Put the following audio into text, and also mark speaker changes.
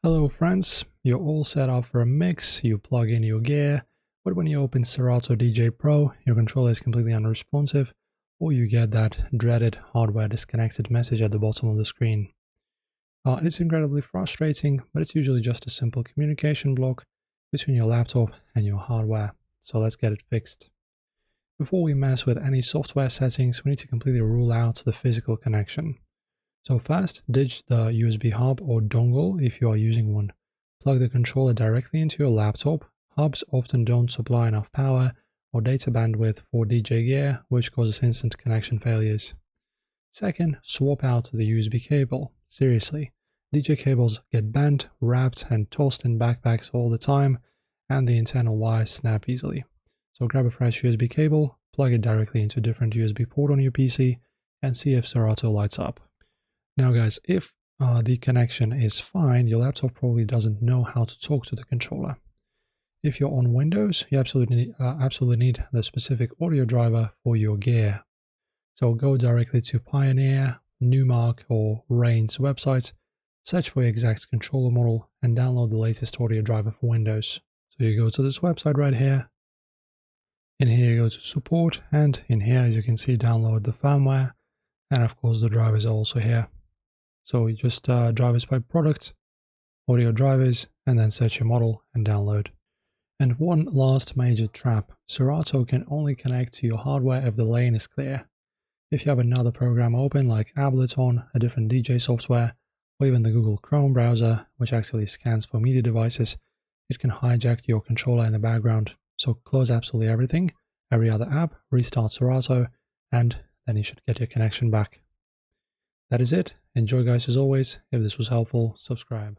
Speaker 1: Hello friends, you're all set up for a mix, you plug in your gear, but when you open Serato DJ Pro, your controller is completely unresponsive, or you get that dreaded hardware disconnected message at the bottom of the screen. It's incredibly frustrating, but it's usually just a simple communication block between your laptop and your hardware, so let's get it fixed. Before we mess with any software settings, we need to completely rule out the physical connection. So first, ditch the USB hub or dongle if you are using one. Plug the controller directly into your laptop. Hubs often don't supply enough power or data bandwidth for DJ gear, which causes instant connection failures. Second, swap out the USB cable. Seriously, DJ cables get bent, wrapped, and tossed in backpacks all the time, and the internal wires snap easily. So grab a fresh USB cable, plug it directly into a different USB port on your PC, and see if Serato lights up. Now guys, if the connection is fine, your laptop probably doesn't know how to talk to the controller. If you're on Windows, you absolutely need the specific audio driver for your gear. So go directly to Pioneer, Newmark or Rain's websites, search for your exact controller model and download the latest audio driver for Windows. So you go to this website right here. In here you go to support, and in here, as you can see, download the firmware, and of course the drivers are also here. So you just drivers by product, audio drivers, and then search your model and download. And one last major trap: Serato can only connect to your hardware if the lane is clear. If you have another program open like Ableton, a different DJ software, or even the Google Chrome browser, which actually scans for MIDI devices, it can hijack your controller in the background. So close absolutely everything, every other app, restart Serato, and then you should get your connection back. That is it. Enjoy guys as always. If this was helpful, subscribe.